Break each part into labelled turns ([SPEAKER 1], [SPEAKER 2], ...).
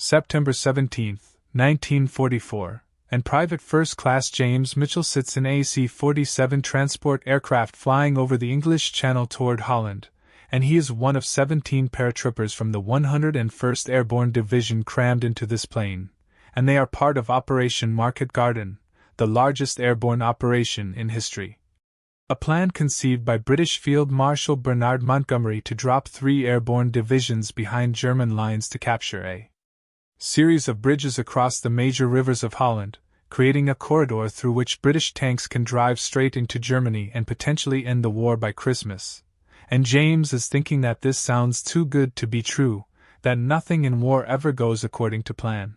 [SPEAKER 1] September 17, 1944, and Private First Class James Mitchell sits in a C-47 transport aircraft flying over the English Channel toward Holland, and he is one of 17 paratroopers from the 101st Airborne Division crammed into this plane, and they are part of Operation Market Garden, the largest airborne operation in history. A plan conceived by British Field Marshal Bernard Montgomery to drop 3 airborne divisions behind German lines to capture a series of bridges across the major rivers of Holland, creating a corridor through which British tanks can drive straight into Germany and potentially end the war by Christmas. And James is thinking that this sounds too good to be true, that nothing in war ever goes according to plan.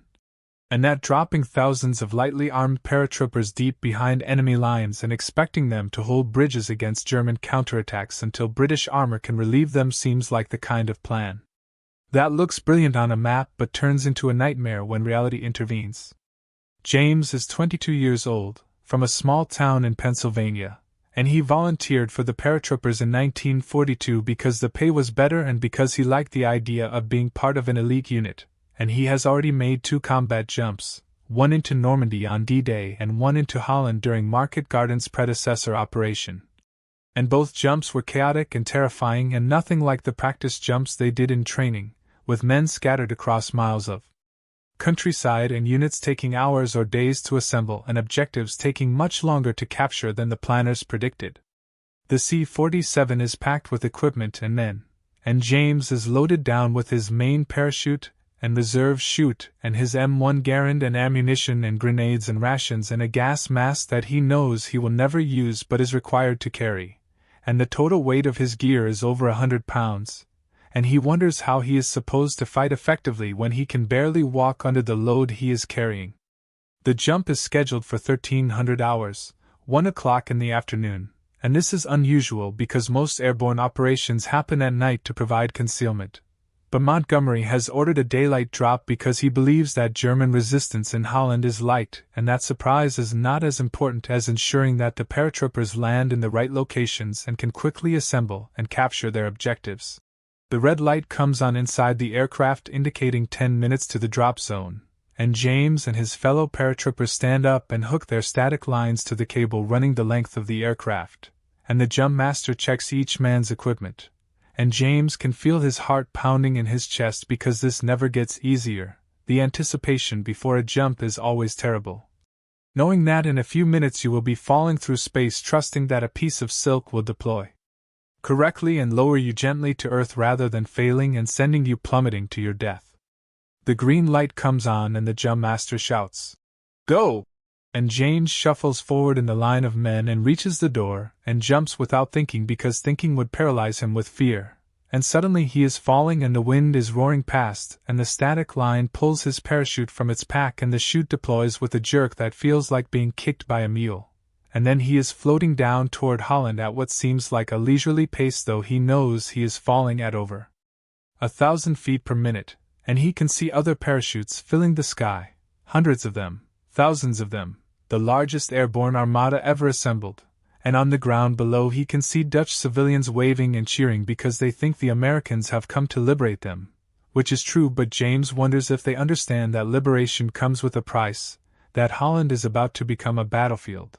[SPEAKER 1] And that dropping thousands of lightly armed paratroopers deep behind enemy lines and expecting them to hold bridges against German counterattacks until British armor can relieve them seems like the kind of plan that looks brilliant on a map but turns into a nightmare when reality intervenes. James is 22 years old, from a small town in Pennsylvania, and he volunteered for the paratroopers in 1942 because the pay was better and because he liked the idea of being part of an elite unit, and he has already made 2 combat jumps, one into Normandy on D-Day and one into Holland during Market Garden's predecessor operation. And both jumps were chaotic and terrifying and nothing like the practice jumps they did in training, with men scattered across miles of countryside and units taking hours or days to assemble and objectives taking much longer to capture than the planners predicted. The C-47 is packed with equipment and men, and James is loaded down with his main parachute and reserve chute and his M1 Garand and ammunition and grenades and rations and a gas mask that he knows he will never use but is required to carry, and the total weight of his gear is over 100 pounds. And he wonders how he is supposed to fight effectively when he can barely walk under the load he is carrying. The jump is scheduled for 1300 hours, 1 o'clock in the afternoon, and this is unusual because most airborne operations happen at night to provide concealment. But Montgomery has ordered a daylight drop because he believes that German resistance in Holland is light, and that surprise is not as important as ensuring that the paratroopers land in the right locations and can quickly assemble and capture their objectives. The red light comes on inside the aircraft indicating 10 minutes to the drop zone, and James and his fellow paratroopers stand up and hook their static lines to the cable running the length of the aircraft, and the jump master checks each man's equipment, and James can feel his heart pounding in his chest because this never gets easier. The anticipation before a jump is always terrible. Knowing that in a few minutes you will be falling through space, trusting that a piece of silk will deploy correctly and lower you gently to earth rather than failing and sending you plummeting to your death. The green light comes on and the jump master shouts, "Go!" And James shuffles forward in the line of men and reaches the door and jumps without thinking because thinking would paralyze him with fear. And suddenly he is falling and the wind is roaring past and the static line pulls his parachute from its pack and the chute deploys with a jerk that feels like being kicked by a mule. And then he is floating down toward Holland at what seems like a leisurely pace, though he knows he is falling at over 1,000 feet per minute, and he can see other parachutes filling the sky, hundreds of them, thousands of them, the largest airborne armada ever assembled, and on the ground below he can see Dutch civilians waving and cheering because they think the Americans have come to liberate them, which is true, but James wonders if they understand that liberation comes with a price, that Holland is about to become a battlefield.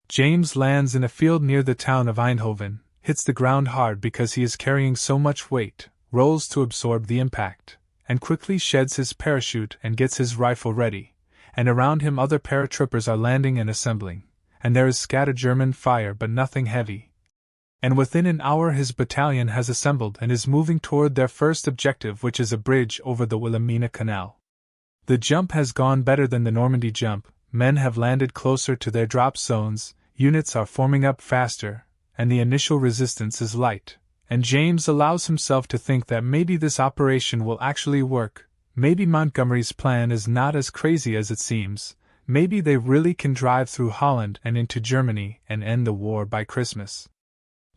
[SPEAKER 1] James lands in a field near the town of Eindhoven, hits the ground hard because he is carrying so much weight, rolls to absorb the impact, and quickly sheds his parachute and gets his rifle ready, and around him other paratroopers are landing and assembling, and there is scattered German fire but nothing heavy. And within an hour his battalion has assembled and is moving toward their first objective, which is a bridge over the Wilhelmina Canal. The jump has gone better than the Normandy jump, men have landed closer to their drop zones, units are forming up faster, and the initial resistance is light, and James allows himself to think that maybe this operation will actually work, maybe Montgomery's plan is not as crazy as it seems, maybe they really can drive through Holland and into Germany and end the war by Christmas.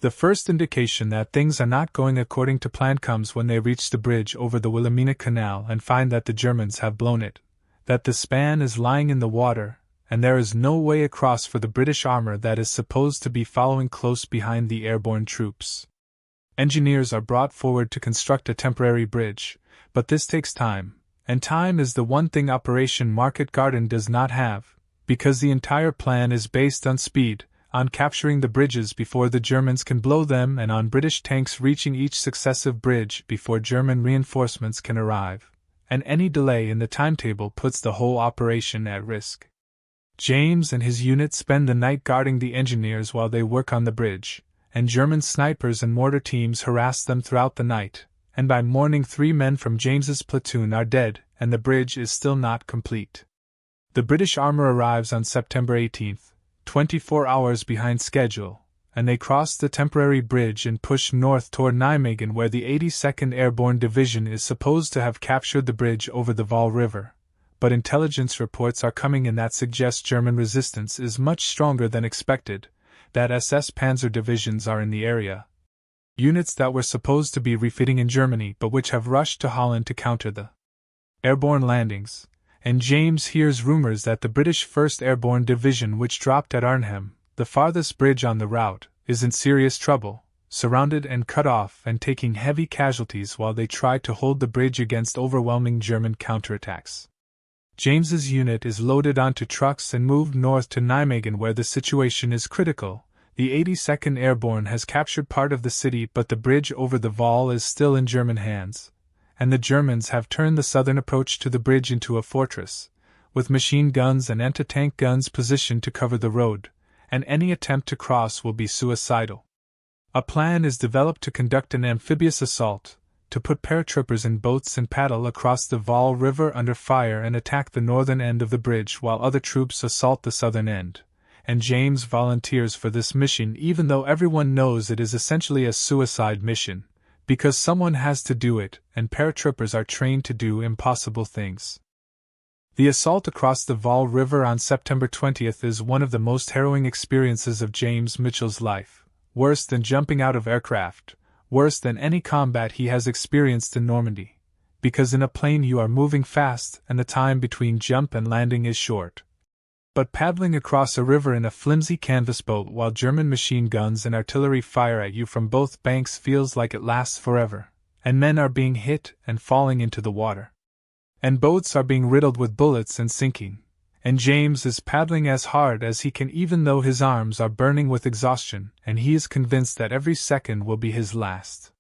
[SPEAKER 1] The first indication that things are not going according to plan comes when they reach the bridge over the Wilhelmina Canal and find that the Germans have blown it, that the span is lying in the water, and there is no way across for the British armor that is supposed to be following close behind the airborne troops. Engineers are brought forward to construct a temporary bridge, but this takes time, And time is the one thing Operation Market Garden does not have, because the entire plan is based on speed, on capturing the bridges before the Germans can blow them, and on British tanks reaching each successive bridge before German reinforcements can arrive, and any delay in the timetable puts the whole operation at risk. James and his unit spend the night guarding the engineers while they work on the bridge, and German snipers and mortar teams harass them throughout the night, and by morning 3 men from James's platoon are dead, and the bridge is still not complete. The British armor arrives on September 18th, 24 hours behind schedule, and they cross the temporary bridge and push north toward Nijmegen, where the 82nd Airborne Division is supposed to have captured the bridge over the Waal River. But intelligence reports are coming in that suggest German resistance is much stronger than expected, that SS Panzer divisions are in the area. Units that were supposed to be refitting in Germany but which have rushed to Holland to counter the airborne landings, and James hears rumors that the British 1st Airborne Division, which dropped at Arnhem, the farthest bridge on the route, is in serious trouble, surrounded and cut off and taking heavy casualties while they try to hold the bridge against overwhelming German counterattacks. James's unit is loaded onto trucks and moved north to Nijmegen, where the situation is critical. The 82nd Airborne has captured part of the city, but the bridge over the Waal is still in German hands, and the Germans have turned the southern approach to the bridge into a fortress, with machine guns and anti-tank guns positioned to cover the road, and any attempt to cross will be suicidal. A plan is developed to conduct an amphibious assault, to put paratroopers in boats and paddle across the Waal River under fire and attack the northern end of the bridge while other troops assault the southern end, and James volunteers for this mission even though everyone knows it is essentially a suicide mission, because someone has to do it, and paratroopers are trained to do impossible things. The assault across the Waal River on September 20th is one of the most harrowing experiences of James Mitchell's life, worse than jumping out of aircraft, worse than any combat he has experienced in Normandy, because in a plane you are moving fast and the time between jump and landing is short. But paddling across a river in a flimsy canvas boat while German machine guns and artillery fire at you from both banks feels like it lasts forever, and men are being hit and falling into the water, and boats are being riddled with bullets and sinking, and James is paddling as hard as he can even though his arms are burning with exhaustion, and he is convinced that every second will be his last.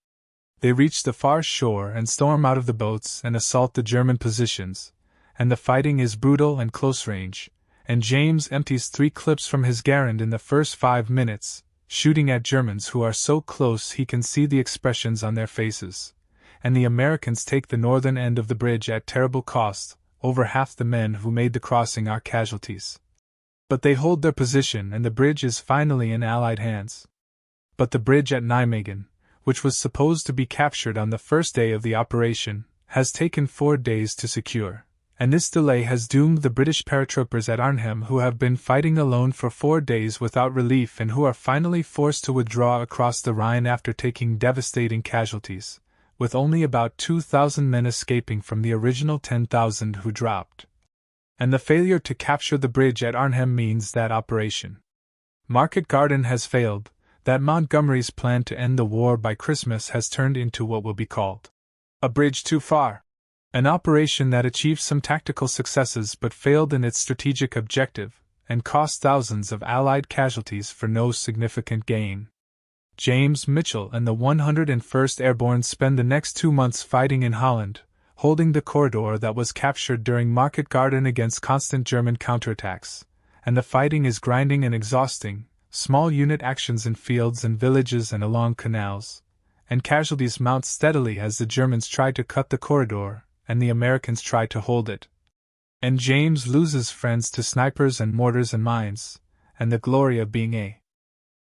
[SPEAKER 1] They reach the far shore and storm out of the boats and assault the German positions, and the fighting is brutal and close range, and James empties 3 clips from his Garand in the first 5 minutes, shooting at Germans who are so close he can see the expressions on their faces, and the Americans take the northern end of the bridge at terrible cost. Over half the men who made the crossing are casualties. But they hold their position and the bridge is finally in Allied hands. But the bridge at Nijmegen, which was supposed to be captured on the first day of the operation, has taken 4 days to secure, and this delay has doomed the British paratroopers at Arnhem, who have been fighting alone for 4 days without relief and who are finally forced to withdraw across the Rhine after taking devastating casualties, with only about 2,000 men escaping from the original 10,000 who dropped. And the failure to capture the bridge at Arnhem means that Operation Market Garden has failed, that Montgomery's plan to end the war by Christmas has turned into what will be called a bridge too far, an operation that achieved some tactical successes but failed in its strategic objective, and cost thousands of Allied casualties for no significant gain. James Mitchell and the 101st Airborne spend the next 2 months fighting in Holland, holding the corridor that was captured during Market Garden against constant German counterattacks, and the fighting is grinding and exhausting, small unit actions in fields and villages and along canals, and casualties mount steadily as the Germans try to cut the corridor, and the Americans try to hold it. And James loses friends to snipers and mortars and mines, and the glory of being a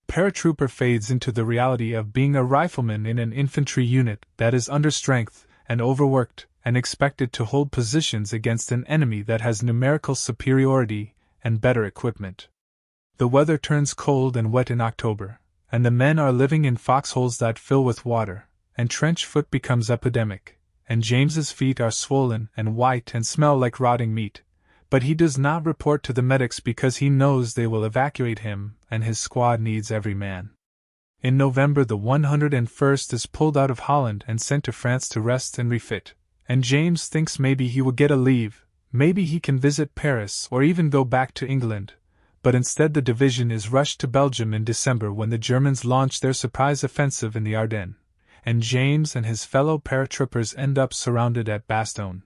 [SPEAKER 1] paratrooper fades into the reality of being a rifleman in an infantry unit that is understrength and overworked and expected to hold positions against an enemy that has numerical superiority and better equipment. The weather turns cold and wet in October, and the men are living in foxholes that fill with water, and trench foot becomes epidemic, and James's feet are swollen and white and smell like rotting meat. But he does not report to the medics because he knows they will evacuate him, and his squad needs every man. In November the 101st is pulled out of Holland and sent to France to rest and refit, and James thinks maybe he will get a leave, maybe he can visit Paris or even go back to England. But instead the division is rushed to Belgium in December when the Germans launch their surprise offensive in the Ardennes, and James and his fellow paratroopers end up surrounded at Bastogne,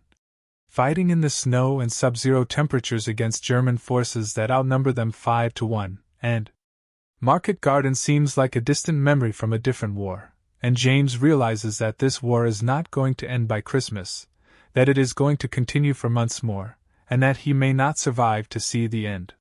[SPEAKER 1] fighting in the snow and sub-zero temperatures against German forces that outnumber them 5-1, and Market Garden seems like a distant memory from a different war, and James realizes that this war is not going to end by Christmas, that it is going to continue for months more, and that he may not survive to see the end.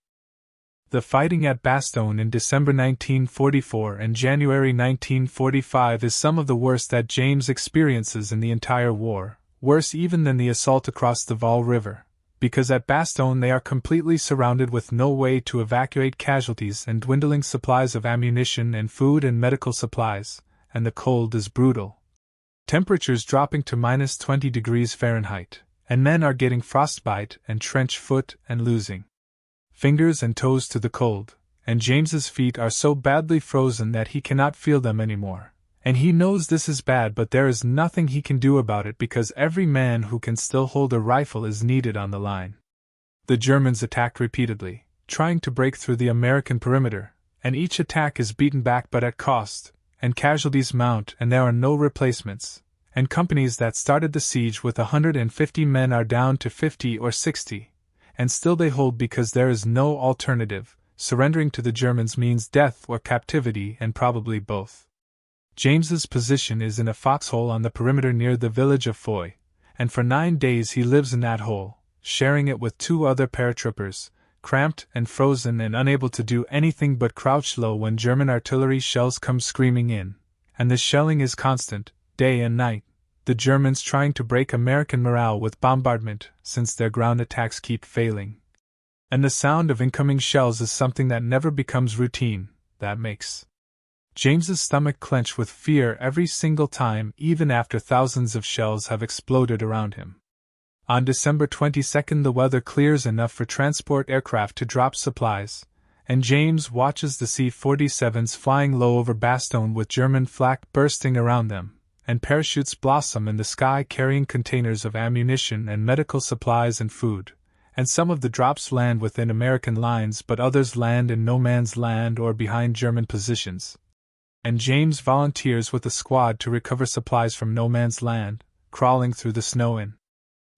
[SPEAKER 1] The fighting at Bastogne in December 1944 and January 1945 is some of the worst that James experiences in the entire war, worse even than the assault across the Waal River, because at Bastogne they are completely surrounded with no way to evacuate casualties and dwindling supplies of ammunition and food and medical supplies, and the cold is brutal. Temperatures dropping to minus 20 degrees Fahrenheit, and men are getting frostbite and trench foot and losing fingers and toes to the cold, and James's feet are so badly frozen that he cannot feel them anymore. And he knows this is bad, but there is nothing he can do about it because every man who can still hold a rifle is needed on the line. The Germans attack repeatedly, trying to break through the American perimeter, and each attack is beaten back but at cost, and casualties mount and there are no replacements, and companies that started the siege with 150 men are down to 50 or 60. And still they hold because there is no alternative. Surrendering to the Germans means death or captivity, and probably both. James's position is in a foxhole on the perimeter near the village of Foy, and for 9 days he lives in that hole, sharing it with 2 other paratroopers, cramped and frozen and unable to do anything but crouch low when German artillery shells come screaming in. And the shelling is constant, day and night. The Germans trying to break American morale with bombardment, since their ground attacks keep failing. And the sound of incoming shells is something that never becomes routine, that makes James's stomach clench with fear every single time, even after thousands of shells have exploded around him. On December 22 the weather clears enough for transport aircraft to drop supplies, and James watches the C-47s flying low over Bastogne with German flak bursting around them, and parachutes blossom in the sky carrying containers of ammunition and medical supplies and food, and some of the drops land within American lines but others land in no man's land or behind German positions. And James volunteers with a squad to recover supplies from no man's land, crawling through the snow in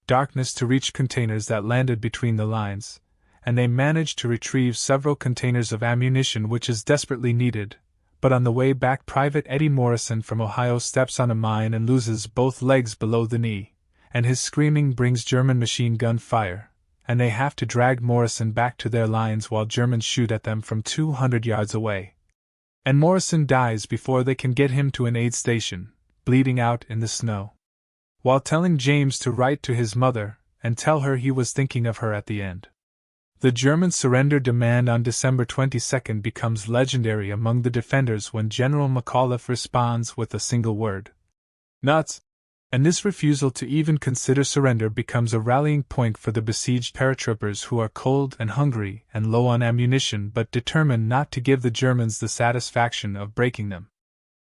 [SPEAKER 1] darkness to reach containers that landed between the lines, and they manage to retrieve several containers of ammunition which is desperately needed. But on the way back Private Eddie Morrison from Ohio steps on a mine and loses both legs below the knee, and his screaming brings German machine gun fire, and they have to drag Morrison back to their lines while Germans shoot at them from 200 yards away. And Morrison dies before they can get him to an aid station, bleeding out in the snow, while telling James to write to his mother and tell her he was thinking of her at the end. The German surrender demand on December 22 becomes legendary among the defenders when General McAuliffe responds with a single word: "Nuts!" And this refusal to even consider surrender becomes a rallying point for the besieged paratroopers who are cold and hungry and low on ammunition but determined not to give the Germans the satisfaction of breaking them.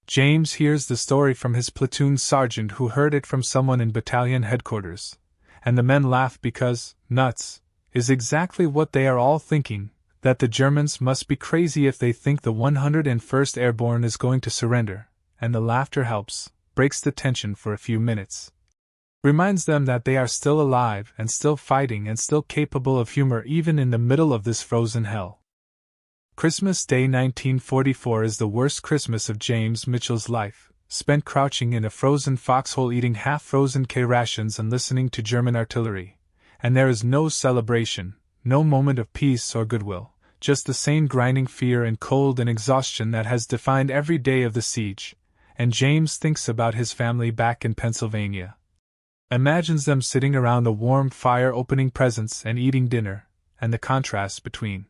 [SPEAKER 1] James hears the story from his platoon sergeant who heard it from someone in battalion headquarters, and the men laugh because "nuts" is exactly what they are all thinking, that the Germans must be crazy if they think the 101st Airborne is going to surrender, and the laughter helps, breaks the tension for a few minutes. Reminds them that they are still alive and still fighting and still capable of humor even in the middle of this frozen hell. Christmas Day 1944 is the worst Christmas of James Mitchell's life, spent crouching in a frozen foxhole eating half-frozen K-rations and listening to German artillery. And there is no celebration, no moment of peace or goodwill, just the same grinding fear and cold and exhaustion that has defined every day of the siege. And James thinks about his family back in Pennsylvania. Imagines them sitting around a warm fire opening presents and eating dinner, and the contrast between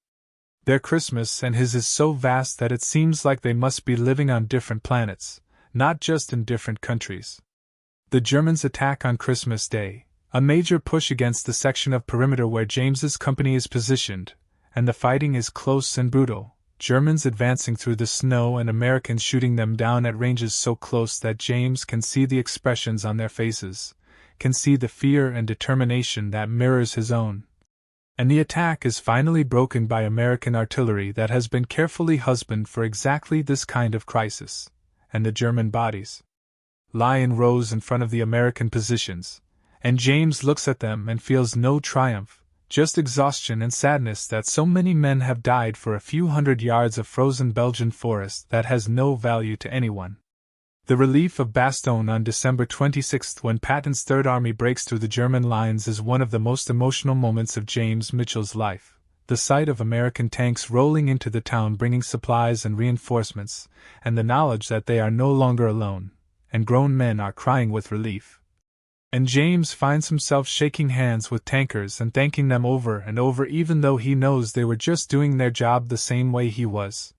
[SPEAKER 1] their Christmas and his is so vast that it seems like they must be living on different planets, not just in different countries. The Germans attack on Christmas Day, a major push against the section of perimeter where James's company is positioned, and the fighting is close and brutal, Germans advancing through the snow and Americans shooting them down at ranges so close that James can see the expressions on their faces, can see the fear and determination that mirrors his own. And the attack is finally broken by American artillery that has been carefully husbanded for exactly this kind of crisis, and the German bodies lie in rows in front of the American positions, and James looks at them and feels no triumph, just exhaustion and sadness that so many men have died for a few hundred yards of frozen Belgian forest that has no value to anyone. The relief of Bastogne on December 26, when Patton's Third Army breaks through the German lines, is one of the most emotional moments of James Mitchell's life. The sight of American tanks rolling into the town bringing supplies and reinforcements, and the knowledge that they are no longer alone, and grown men are crying with relief. And James finds himself shaking hands with tankers and thanking them over and over, even though he knows they were just doing their job the same way he was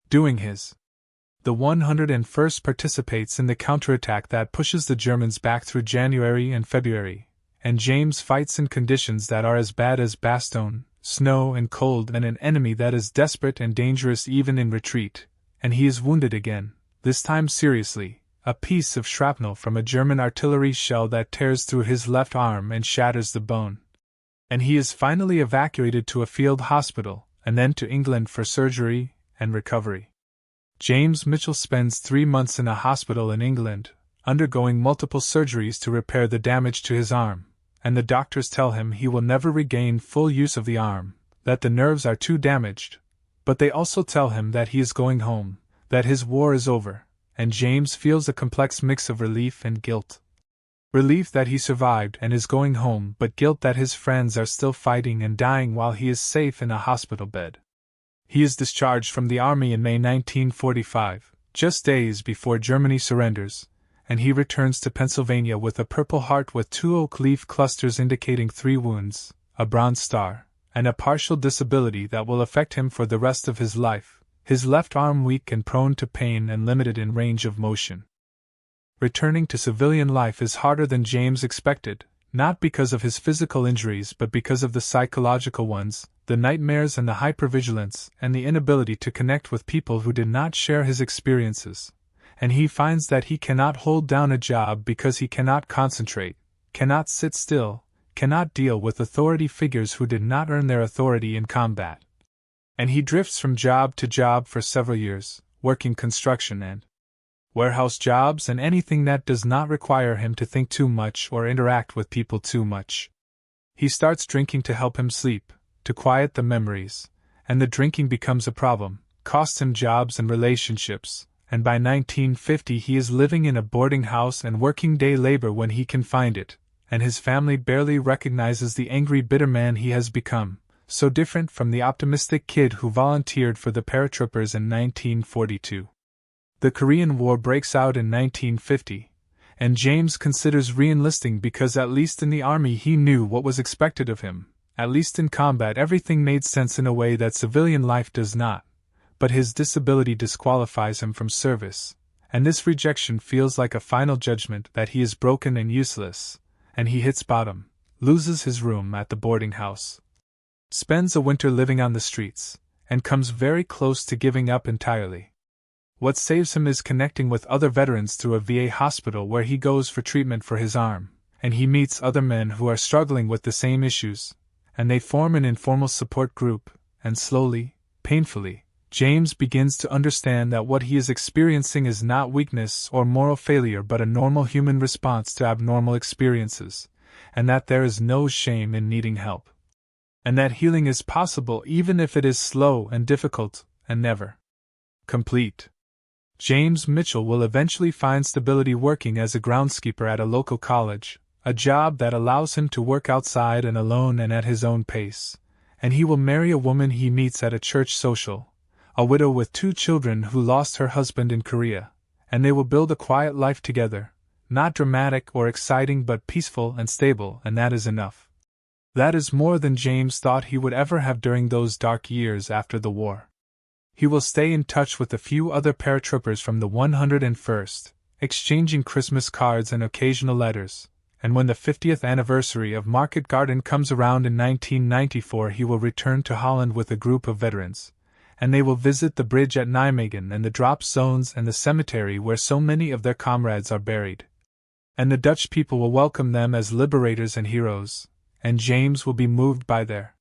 [SPEAKER 1] doing his. The 101st participates in the counterattack that pushes the Germans back through January and February, and James fights in conditions that are as bad as Bastogne, snow and cold, and an enemy that is desperate and dangerous even in retreat, and he is wounded again, this time seriously, a piece of shrapnel from a German artillery shell that tears through his left arm and shatters the bone. And he is finally evacuated to a field hospital, and then to England for surgery and recovery. James Mitchell spends 3 months in a hospital in England, undergoing multiple surgeries to repair the damage to his arm, and the doctors tell him he will never regain full use of the arm, that the nerves are too damaged, but they also tell him that he is going home, that his war is over, and James feels a complex mix of relief and guilt. Relief that he survived and is going home, but guilt that his friends are still fighting and dying while he is safe in a hospital bed. He is discharged from the army in May 1945, just days before Germany surrenders, and he returns to Pennsylvania with a Purple Heart with 2 oak leaf clusters indicating 3 wounds, a Bronze Star, and a partial disability that will affect him for the rest of his life, his left arm weak and prone to pain and limited in range of motion. Returning to civilian life is harder than James expected, not because of his physical injuries but because of the psychological ones, the nightmares and the hypervigilance, and the inability to connect with people who did not share his experiences. And he finds that he cannot hold down a job because he cannot concentrate, cannot sit still, cannot deal with authority figures who did not earn their authority in combat. And he drifts from job to job for several years, working construction and warehouse jobs and anything that does not require him to think too much or interact with people too much. He starts drinking to help him sleep, to quiet the memories, and the drinking becomes a problem, costs him jobs and relationships, and by 1950 he is living in a boarding house and working day labor when he can find it, and his family barely recognizes the angry, bitter man he has become, so different from the optimistic kid who volunteered for the paratroopers in 1942. The Korean War breaks out in 1950, and James considers re-enlisting because at least in the army he knew what was expected of him. At least in combat everything made sense in a way that civilian life does not, but his disability disqualifies him from service, and this rejection feels like a final judgment that he is broken and useless, and he hits bottom, loses his room at the boarding house, spends a winter living on the streets, and comes very close to giving up entirely. What saves him is connecting with other veterans through a VA hospital where he goes for treatment for his arm, and he meets other men who are struggling with the same issues, and they form an informal support group, and slowly, painfully, James begins to understand that what he is experiencing is not weakness or moral failure but a normal human response to abnormal experiences, and that there is no shame in needing help. And that healing is possible even if it is slow and difficult, and never complete. James Mitchell will eventually find stability working as a groundskeeper at a local college, a job that allows him to work outside and alone and at his own pace, and he will marry a woman he meets at a church social, a widow with 2 children who lost her husband in Korea, and they will build a quiet life together, not dramatic or exciting but peaceful and stable, and that is enough. That is more than James thought he would ever have during those dark years after the war. He will stay in touch with a few other paratroopers from the 101st, exchanging Christmas cards and occasional letters, and when the 50th anniversary of Market Garden comes around in 1994 he will return to Holland with a group of veterans, and they will visit the bridge at Nijmegen and the drop zones and the cemetery where so many of their comrades are buried. And the Dutch people will welcome them as liberators and heroes, and James will be moved by their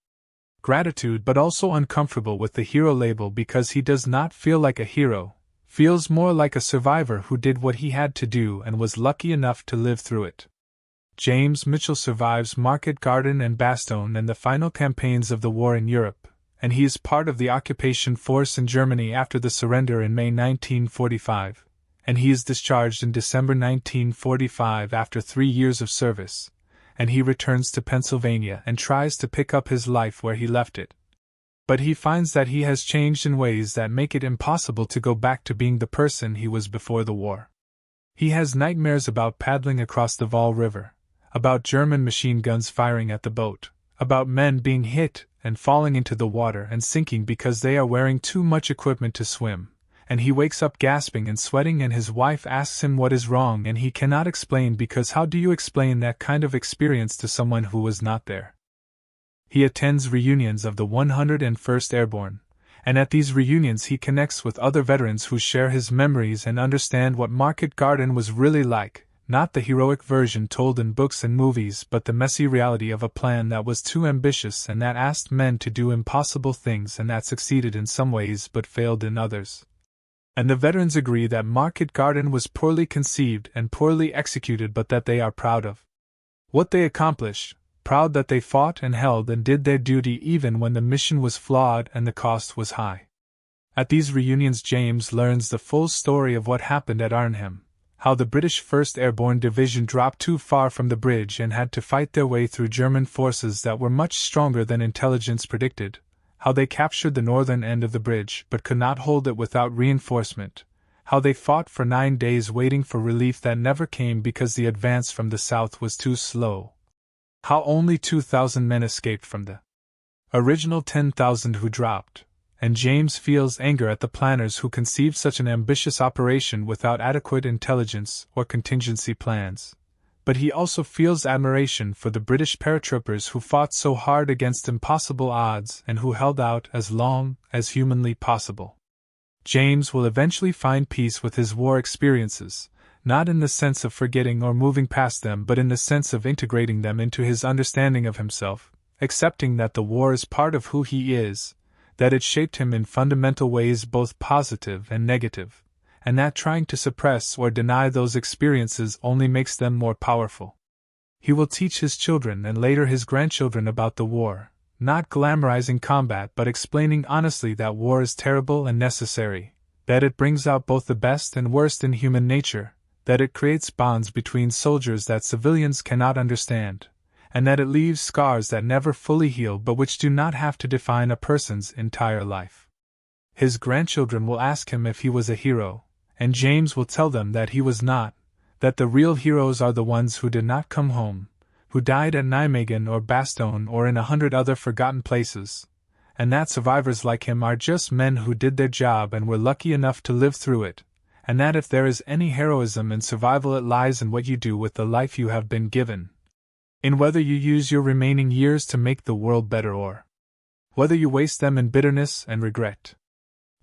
[SPEAKER 1] gratitude but also uncomfortable with the hero label because he does not feel like a hero, feels more like a survivor who did what he had to do and was lucky enough to live through it. James Mitchell survives Market Garden and Bastogne and the final campaigns of the war in Europe, and he is part of the occupation force in Germany after the surrender in May 1945, and he is discharged in December 1945 after 3 years of service, and he returns to Pennsylvania and tries to pick up his life where he left it. But he finds that he has changed in ways that make it impossible to go back to being the person he was before the war. He has nightmares about paddling across the Waal River, about German machine guns firing at the boat, about men being hit and falling into the water and sinking because they are wearing too much equipment to swim, and he wakes up gasping and sweating and his wife asks him what is wrong and he cannot explain because how do you explain that kind of experience to someone who was not there? He attends reunions of the 101st Airborne, and at these reunions he connects with other veterans who share his memories and understand what Market Garden was really like, not the heroic version told in books and movies but the messy reality of a plan that was too ambitious and that asked men to do impossible things and that succeeded in some ways but failed in others. And the veterans agree that Market Garden was poorly conceived and poorly executed but that they are proud of what they accomplished, proud that they fought and held and did their duty even when the mission was flawed and the cost was high. At these reunions James learns the full story of what happened at Arnhem, how the British 1st Airborne Division dropped too far from the bridge and had to fight their way through German forces that were much stronger than intelligence predicted, how they captured the northern end of the bridge but could not hold it without reinforcement, how they fought for 9 days waiting for relief that never came because the advance from the south was too slow, how only 2,000 men escaped from the original 10,000 who dropped, and James feels anger at the planners who conceived such an ambitious operation without adequate intelligence or contingency plans. But he also feels admiration for the British paratroopers who fought so hard against impossible odds and who held out as long as humanly possible. James will eventually find peace with his war experiences, not in the sense of forgetting or moving past them but in the sense of integrating them into his understanding of himself, accepting that the war is part of who he is, that it shaped him in fundamental ways both positive and negative, and that trying to suppress or deny those experiences only makes them more powerful. He will teach his children and later his grandchildren about the war, not glamorizing combat but explaining honestly that war is terrible and necessary, that it brings out both the best and worst in human nature, that it creates bonds between soldiers that civilians cannot understand, and that it leaves scars that never fully heal but which do not have to define a person's entire life. His grandchildren will ask him if he was a hero, and James will tell them that he was not, that the real heroes are the ones who did not come home, who died at Nijmegen or Bastogne or in 100 other forgotten places, and that survivors like him are just men who did their job and were lucky enough to live through it, and that if there is any heroism in survival it lies in what you do with the life you have been given, in whether you use your remaining years to make the world better or whether you waste them in bitterness and regret.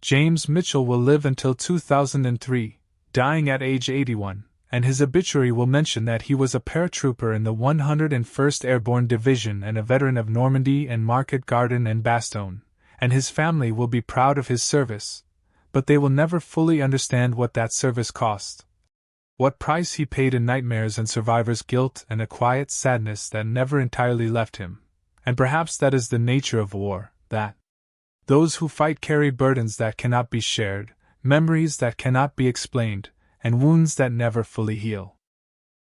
[SPEAKER 1] James Mitchell will live until 2003, dying at age 81, and his obituary will mention that he was a paratrooper in the 101st Airborne Division and a veteran of Normandy and Market Garden and Bastogne, and his family will be proud of his service, but they will never fully understand what that service cost, what price he paid in nightmares and survivor's guilt and a quiet sadness that never entirely left him, and perhaps that is the nature of war, that those who fight carry burdens that cannot be shared, memories that cannot be explained, and wounds that never fully heal.